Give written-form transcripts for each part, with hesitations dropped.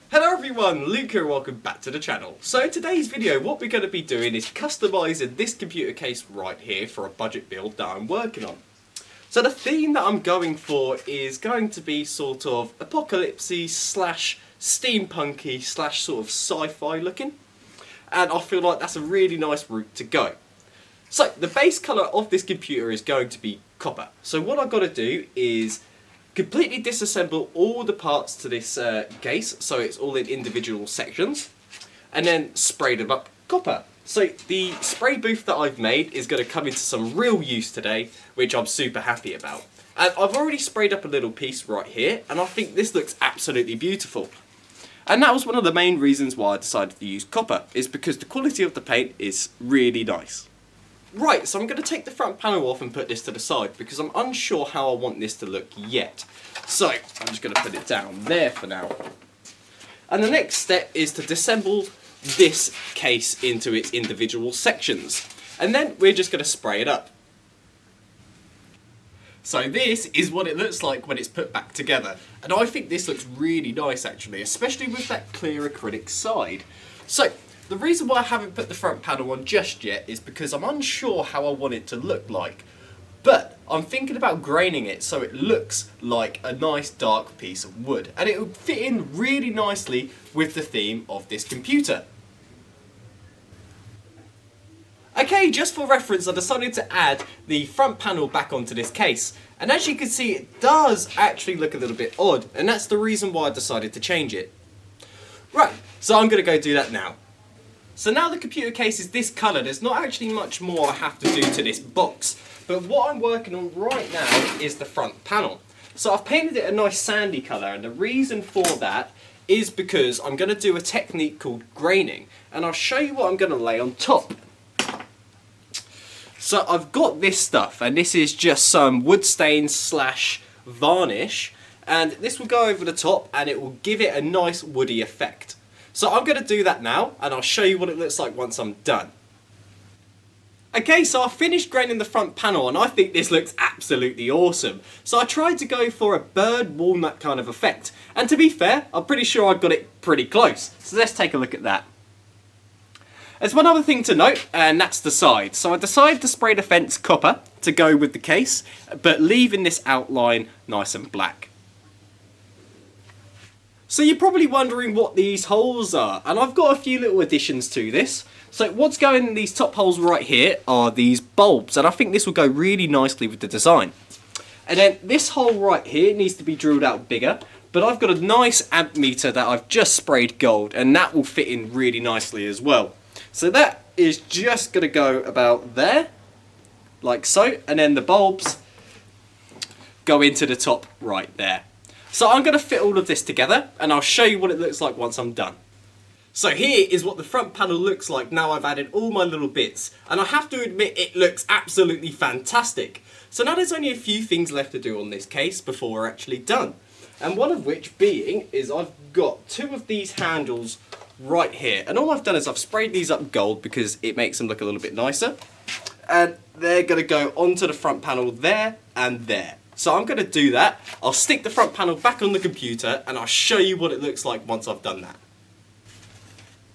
Hello everyone, Luke here, welcome back to the channel. So in today's video what we're going to be doing is customising this computer case right here for a budget build that I'm working on. So the theme that I'm going for is going to be sort of apocalypse-y slash steampunky slash sort of sci-fi looking. And I feel like that's a really nice route to go. So the base colour of this computer is going to be copper. So what I've got to do is completely disassemble all the parts to this case, so it's all in individual sections, and then spray them up copper. So the spray booth that I've made is going to come into some real use today, which I'm super happy about. And I've already sprayed up a little piece right here, and I think this looks absolutely beautiful. And that was one of the main reasons why I decided to use copper, is because the quality of the paint is really nice. Right, so I'm going to take the front panel off and put this to the side because I'm unsure how I want this to look yet. So, I'm just going to put it down there for now. And the next step is to disassemble this case into its individual sections. And then we're just going to spray it up. So this is what it looks like when it's put back together. And I think this looks really nice actually, especially with that clear acrylic side. So, the reason why I haven't put the front panel on just yet is because I'm unsure how I want it to look like. But I'm thinking about graining it so it looks like a nice dark piece of wood. And it would fit in really nicely with the theme of this computer. Okay, just for reference, I decided to add the front panel back onto this case. And as you can see, it does actually look a little bit odd. And that's the reason why I decided to change it. Right, so I'm going to go do that now. So now the computer case is this colour, there's not actually much more I have to do to this box. But what I'm working on right now is the front panel. So I've painted it a nice sandy colour, and the reason for that is because I'm going to do a technique called graining. And I'll show you what I'm going to lay on top. So I've got this stuff, and this is just some wood stain slash varnish. And this will go over the top and it will give it a nice woody effect. So I'm going to do that now, and I'll show you what it looks like once I'm done. Okay, so I finished graining the front panel, and I think this looks absolutely awesome. So I tried to go for a bird walnut kind of effect, and to be fair, I'm pretty sure I got it pretty close. So let's take a look at that. There's one other thing to note, and that's the side. So I decided to spray the fence copper to go with the case, but leaving this outline nice and black. So you're probably wondering what these holes are, and I've got a few little additions to this. So what's going in these top holes right here are these bulbs, and I think this will go really nicely with the design. And then this hole right here needs to be drilled out bigger, but I've got a nice amp meter that I've just sprayed gold, and that will fit in really nicely as well. So that is just going to go about there, like so, and then the bulbs go into the top right there. So I'm going to fit all of this together, and I'll show you what it looks like once I'm done. So here is what the front panel looks like now I've added all my little bits, and I have to admit it looks absolutely fantastic. So now there's only a few things left to do on this case before we're actually done. And one of which being is I've got two of these handles right here, and all I've done is I've sprayed these up gold because it makes them look a little bit nicer. And they're going to go onto the front panel there and there. So I'm going to do that. I'll stick the front panel back on the computer, and I'll show you what it looks like once I've done that.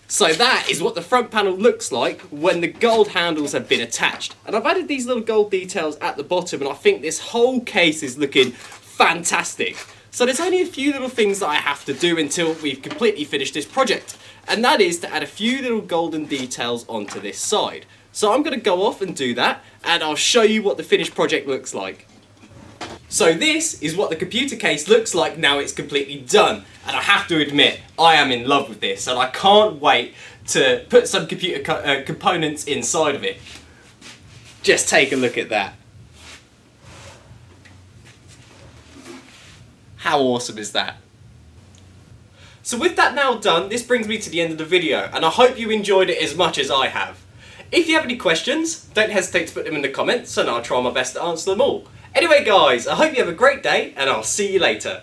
So that is what the front panel looks like when the gold handles have been attached. And I've added these little gold details at the bottom, and I think this whole case is looking fantastic. So there's only a few little things that I have to do until we've completely finished this project. And that is to add a few little golden details onto this side. So I'm going to go off and do that, and I'll show you what the finished project looks like. So this is what the computer case looks like now it's completely done, and I have to admit I am in love with this, and I can't wait to put some computer components inside of it. Just take a look at that. How awesome is that? So with that now done, this brings me to the end of the video, and I hope you enjoyed it as much as I have. If you have any questions, don't hesitate to put them in the comments, and I'll try my best to answer them all. Anyway guys, I hope you have a great day, and I'll see you later.